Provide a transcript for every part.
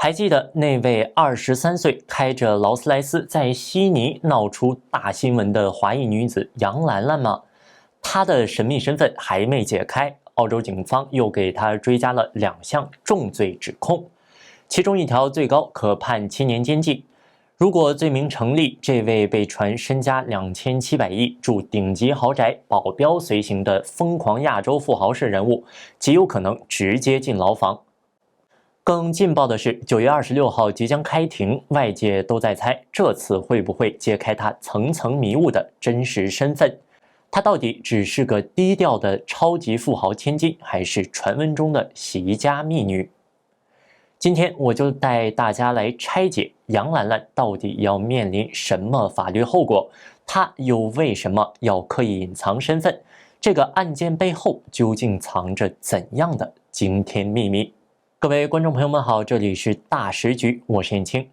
还记得那位23岁开着劳斯莱斯在悉尼闹出大新闻的华裔女子杨兰兰吗？她的神秘身份还没解开，澳洲警方又给她追加了2项重罪指控，其中一条最高可判7年监禁。如果罪名成立，这位被传身家2700亿、住顶级豪宅、保镖随行的疯狂亚洲富豪式人物，极有可能直接进牢房。更劲爆的是，9月26号即将开庭，外界都在猜这次会不会揭开他层层迷雾的真实身份。他到底只是个低调的超级富豪千金，还是传闻中的席家秘女？今天我就带大家来拆解杨兰兰到底要面临什么法律后果，她又为什么要刻意隐藏身份？这个案件背后究竟藏着怎样的惊天秘密？各位观众朋友们好，这里是大时局，我是燕青。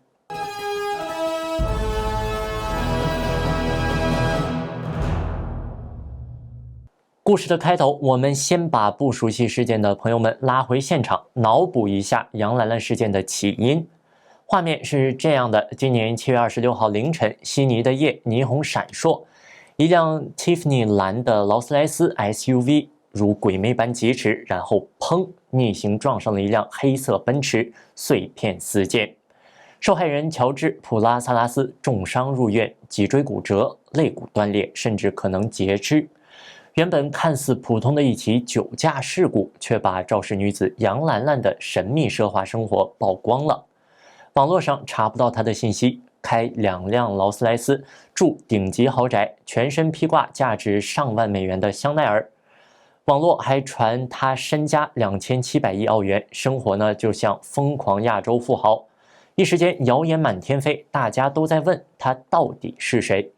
故事的开头，我们先把不熟悉事件的朋友们拉回现场，脑补一下杨兰兰事件的起因。画面是这样的：今年7月26号凌晨，悉尼的夜霓虹闪烁，一辆 Tiffany 蓝的劳斯莱斯 SUV 如鬼魅般疾驰，然后砰，逆行撞上了一辆黑色奔驰，碎片四溅。受害人乔治·普拉萨拉斯重伤入院，脊椎骨折、肋骨断裂，甚至可能截肢。原本看似普通的一起酒驾事故，却把肇事女子杨兰兰的神秘奢华生活曝光了。网络上查不到她的信息，开2辆劳斯莱斯，住顶级豪宅，全身披挂价值上万美元的香奈儿。网络还传她身家2700亿澳元，生活呢就像疯狂亚洲富豪。一时间谣言满天飞，大家都在问她到底是谁。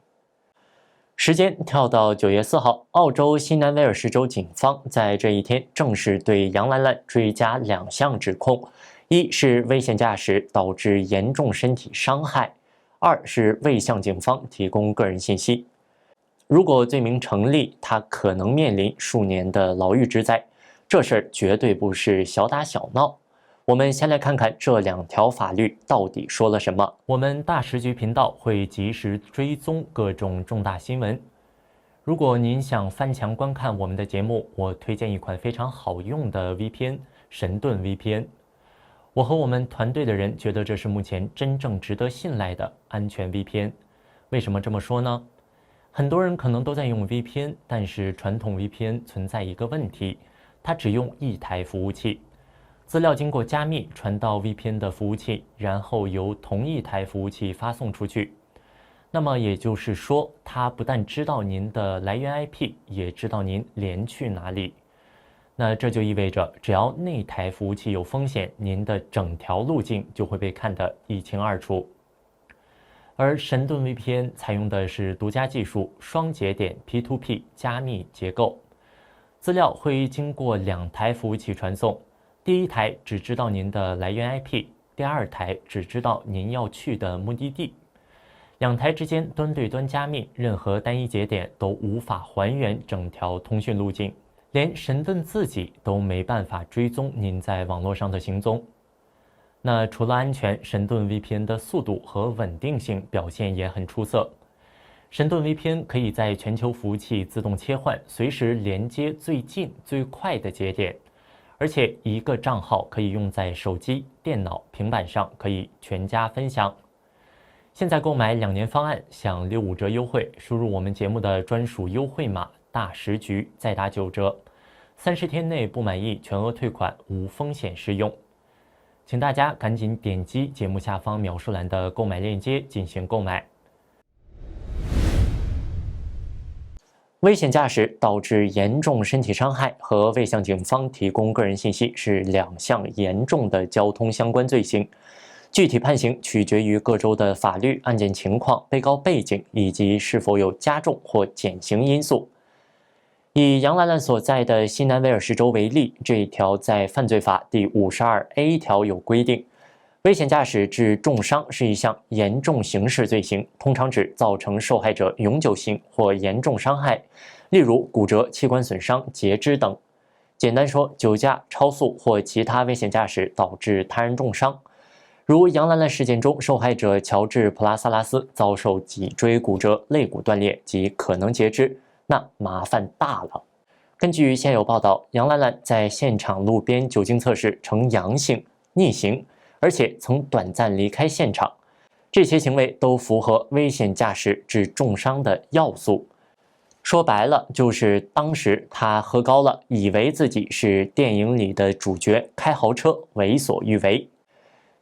时间跳到9月4号，澳洲新南威尔士州警方在这一天正式对杨兰兰追加2项指控：一是危险驾驶导致严重身体伤害；2是未向警方提供个人信息。如果罪名成立，他可能面临数年的牢狱之灾，这事儿绝对不是小打小闹。我们先来看看这2条法律到底说了什么。我们大时局频道会及时追踪各种重大新闻。如果您想翻墙观看我们的节目，我推荐一款非常好用的 VPN， 神盾 VPN。我和我们团队的人觉得这是目前真正值得信赖的安全 VPN。为什么这么说呢？很多人可能都在用 VPN， 但是传统 VPN 存在一个问题，它只用一台服务器。资料经过加密传到 VPN 的服务器，然后由同一台服务器发送出去。那么也就是说，它不但知道您的来源 IP， 也知道您连去哪里。那这就意味着，只要那台服务器有风险，您的整条路径就会被看得一清二楚。而神盾 VPN 采用的是独家技术，双节点 P2P 加密结构，资料会经过2台服务器传送，第一台只知道您的来源 IP， 第2台只知道您要去的目的地。2台之间端对端加密，任何单一节点都无法还原整条通讯路径，连神盾自己都没办法追踪您在网络上的行踪。那除了安全，神盾 VPN 的速度和稳定性表现也很出色。神盾 VPN 可以在全球服务器自动切换，随时连接最近最快的节点，而且一个账号可以用在手机、电脑、平板上，可以全家分享。现在购买2年方案享65折优惠，输入我们节目的专属优惠码大时局，再打9折，30天内不满意全额退款，无风险适用。请大家赶紧点击节目下方描述栏的购买链接进行购买。危险驾驶导致严重身体伤害和未向警方提供个人信息是2项严重的交通相关罪行，具体判刑取决于各州的法律、案件情况、被告背景以及是否有加重或减刑因素。以杨兰兰所在的西南威尔士州为例，这一条在犯罪法第52A 条有规定，危险驾驶致重伤是一项严重刑事罪行，通常指造成受害者永久性或严重伤害，例如骨折、器官损伤、截肢等。简单说，酒驾、超速或其他危险驾驶导致他人重伤。如杨兰兰事件中，受害者乔治·普拉萨拉斯遭受脊椎骨折、肋骨断裂及可能截肢，那麻烦大了。根据现有报道，杨兰兰在现场路边酒精测试呈阳性，逆行，而且曾短暂离开现场，这些行为都符合危险驾驶致重伤的要素。说白了，就是当时他喝高了，以为自己是电影里的主角，开豪车为所欲为。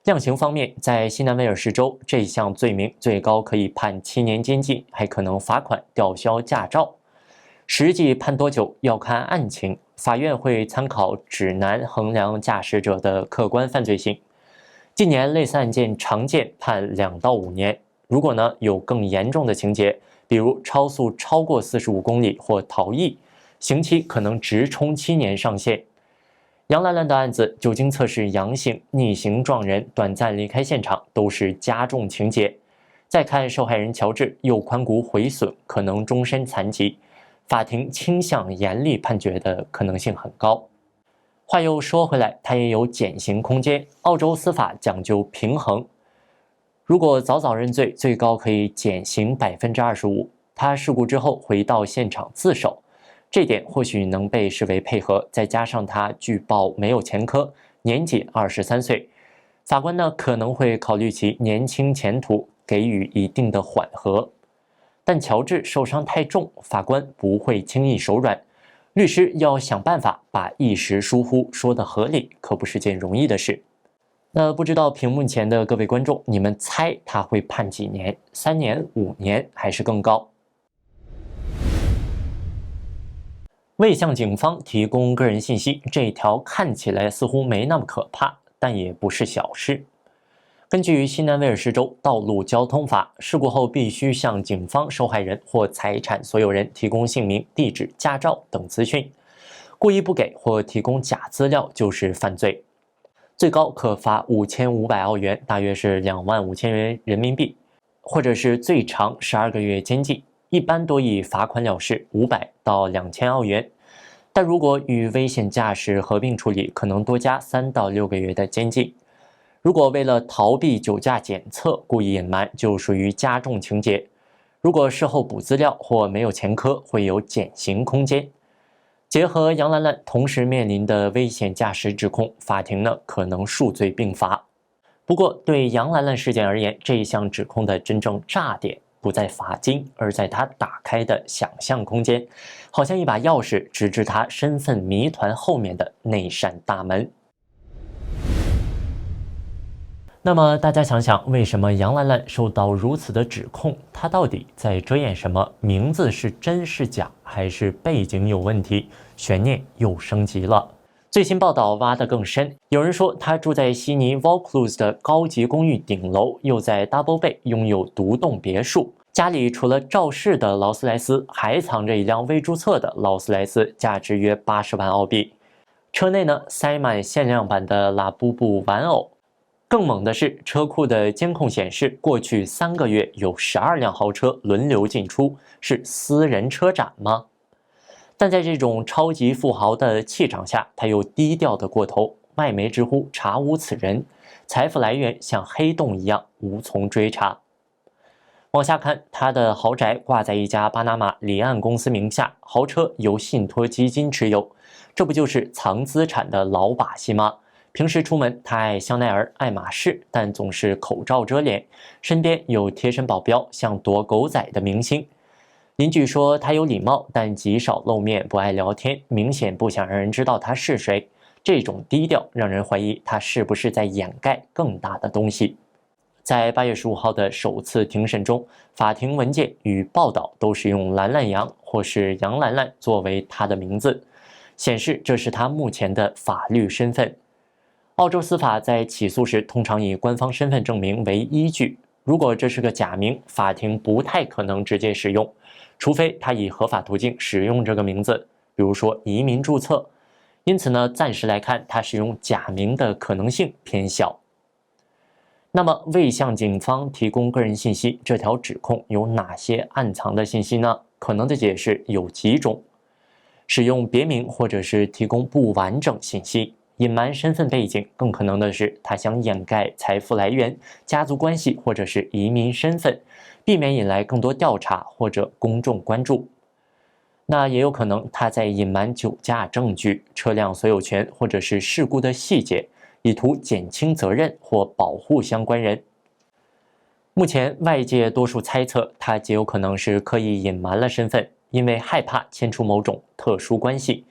量刑方面，在西南威尔士州，这项罪名最高可以判7年监禁，还可能罚款、吊销驾照。实际判多久要看案情，法院会参考指南衡量驾驶者的客观犯罪性。近年类似案件常见判2到5年，如果有更严重的情节，比如超速超过45公里或逃逸，刑期可能直冲7年上限。杨兰兰的案子，酒精测试阳性、逆行撞人、短暂离开现场，都是加重情节。再看受害人乔治，右髋骨毁损，可能终身残疾，法庭倾向严厉判决的可能性很高。话又说回来，它也有减刑空间。澳洲司法讲究平衡，如果早认罪，最高可以减刑25%。他事故之后回到现场自首。这点或许能被视为配合，再加上他据报没有前科，年仅23岁，法官可能会考虑其年轻前途，给予一定的缓和。但乔治受伤太重，法官不会轻易手软，律师要想办法把一时疏忽说得合理，可不是件容易的事。那不知道屏幕前的各位观众，你们猜他会判几年？3年、5年，还是更高？未向警方提供个人信息，这一条看起来似乎没那么可怕，但也不是小事。根据西南威尔士州道路交通法，事故后必须向警方、受害人或财产所有人提供姓名、地址、驾照等资讯。故意不给或提供假资料就是犯罪，最高可罚5500澳元，大约是25000元人民币，或者是最长12个月监禁。一般多以罚款了事，500到2000澳元，但如果与危险驾驶合并处理，可能多加3到6个月的监禁。如果为了逃避酒驾检测，故意隐瞒，就属于加重情节。如果事后补资料或没有前科，会有减刑空间。结合杨兰兰同时面临的危险驾驶指控，法庭可能数罪并罚。不过，对杨兰兰事件而言，这一项指控的真正炸点不在罚金，而在他打开的想象空间，好像一把钥匙直至他身份谜团后面的那扇大门。那么大家想想，为什么杨兰兰受到如此的指控？她到底在遮掩什么？名字是真是假，还是背景有问题？悬念又升级了。最新报道挖得更深，有人说他住在悉尼 Vaucluse 的高级公寓顶楼，又在 Double Bay 拥有独栋别墅。家里除了肇事的劳斯莱斯，还藏着一辆未注册的劳斯莱斯，价值约80万澳币。车内塞满限量版的拉布布玩偶。更猛的是，车库的监控显示，过去3个月有12辆豪车轮流进出，是私人车展吗？但在这种超级富豪的气场下，他又低调的过头，外媒直呼查无此人，财富来源像黑洞一样无从追查。往下看，他的豪宅挂在一家巴拿马离岸公司名下，豪车由信托基金持有，这不就是藏资产的老把戏吗？平时出门，他爱香奈儿、爱马仕，但总是口罩遮脸，身边有贴身保镖，像躲狗仔的明星。邻居说他有礼貌，但极少露面，不爱聊天，明显不想让人知道他是谁。这种低调让人怀疑他是不是在掩盖更大的东西。在8月15号的首次庭审中，法庭文件与报道都是用兰兰杨或是杨兰兰作为他的名字，显示这是他目前的法律身份。澳洲司法在起诉时通常以官方身份证明为依据，如果这是个假名，法庭不太可能直接使用，除非他以合法途径使用这个名字，比如说移民注册。因此暂时来看，他使用假名的可能性偏小。那么，未向警方提供个人信息这条指控有哪些暗藏的信息呢？可能的解释有几种：使用别名或者是提供不完整信息。隐瞒身份背景，更可能的是他想掩盖财富来源、家族关系或者是移民身份，避免引来更多调查或者公众关注。那也有可能他在隐瞒酒驾证据、车辆所有权或者是事故的细节，以图减轻责任或保护相关人。目前外界多数猜测，他极有可能是刻意隐瞒了身份，因为害怕牵出某种特殊关系。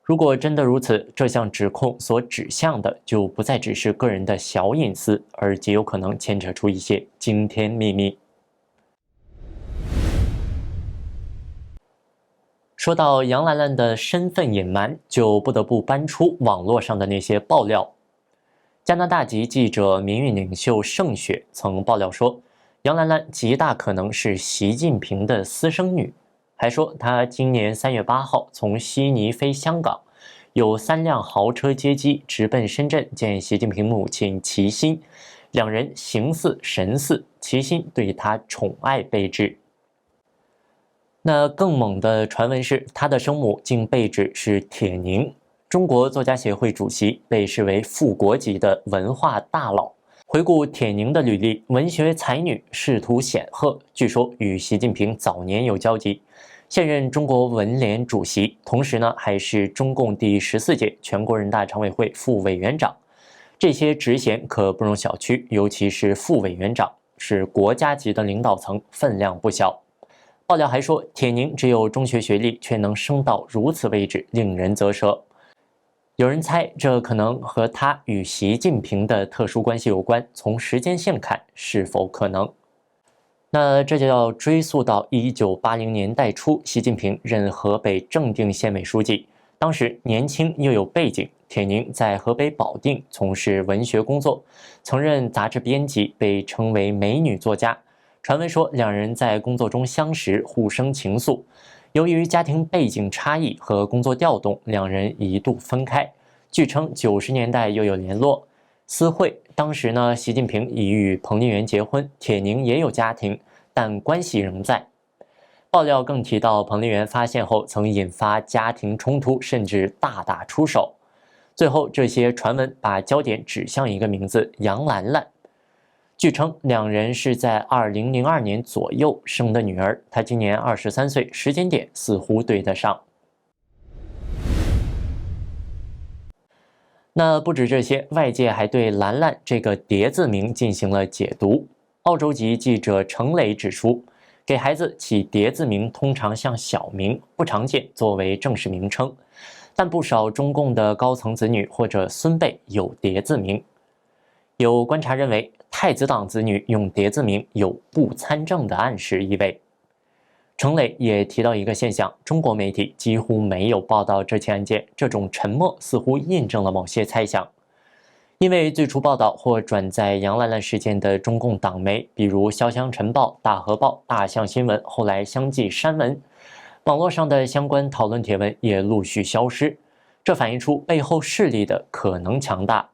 如果真的如此，这项指控所指向的就不再只是个人的小隐私，而极有可能牵扯出一些惊天秘密。说到杨兰兰的身份隐瞒，就不得不搬出网络上的那些爆料。加拿大籍记者、民运领袖盛雪曾爆料说，杨兰兰极大可能是习近平的私生女，还说她今年3月8号从悉尼飞香港，有3辆豪车接机直奔深圳见习近平母亲齐心，两人形似神似，齐心对她宠爱备至。那更猛的传闻是，他的生母竟被指是铁凝，中国作家协会主席，被视为副国级的文化大佬。回顾铁凝的履历，文学才女，仕途显赫，据说与习近平早年有交集。现任中国文联主席，同时呢还是中共第14届全国人大常委会副委员长。这些职衔可不容小觑，尤其是副委员长，是国家级的领导层，分量不小。爆料还说，铁凝只有中学学历，却能升到如此位置，令人啧舌。有人猜，这可能和他与习近平的特殊关系有关。从时间线看，是否可能？那这就要追溯到1980年代初，习近平任河北正定县委书记，当时年轻又有背景。铁凝在河北保定从事文学工作，曾任杂志编辑，被称为美女作家。传闻说，两人在工作中相识，互生情愫。由于家庭背景差异和工作调动，两人一度分开。据称，90年代又有联络。私会当时呢，习近平已与彭丽媛结婚，铁凝也有家庭，但关系仍在。爆料更提到，彭丽媛发现后曾引发家庭冲突，甚至大打出手。最后，这些传闻把焦点指向一个名字：杨兰兰。据称，两人是在2002年左右生的女儿，她今年23岁，时间点似乎对得上。那不止这些，外界还对兰兰这个叠字名进行了解读。澳洲籍记者程磊指出，给孩子起叠字名通常像小名，不常见作为正式名称，但不少中共的高层子女或者孙辈有叠字名。有观察认为，太子党子女用叠字名有不参政的暗示意味。程磊也提到一个现象，中国媒体几乎没有报道这起案件，这种沉默似乎印证了某些猜想。因为最初报道或转载杨兰兰事件的中共党媒，比如潇湘晨报、大河报、大象新闻，后来相继删文，网络上的相关讨论帖文也陆续消失，这反映出背后势力的可能强大。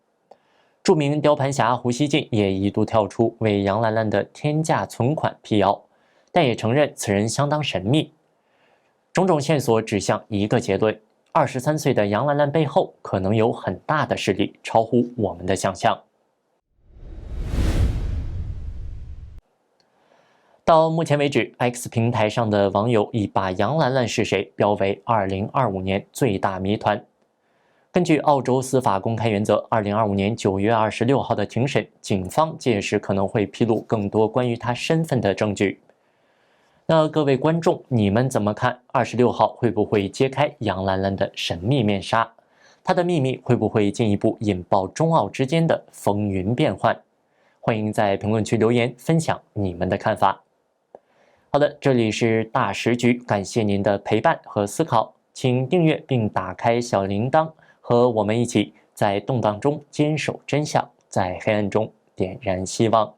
著名雕盘侠胡锡进也一度跳出为杨兰兰的天价存款辟谣，但也承认此人相当神秘。种种线索指向一个结论：23岁的杨兰兰背后可能有很大的势力，超乎我们的想象。到目前为止 ，X 平台上的网友已把杨兰兰是谁标为2025年最大谜团。根据澳洲司法公开原则，2025年9月26号的庭审，警方届时可能会披露更多关于他身份的证据。那各位观众，你们怎么看？26号会不会揭开杨兰兰的神秘面纱？她的秘密会不会进一步引爆中澳之间的风云变幻？欢迎在评论区留言分享你们的看法。好的，这里是大时局，感谢您的陪伴和思考，请订阅并打开小铃铛，和我们一起在动荡中坚守真相，在黑暗中点燃希望。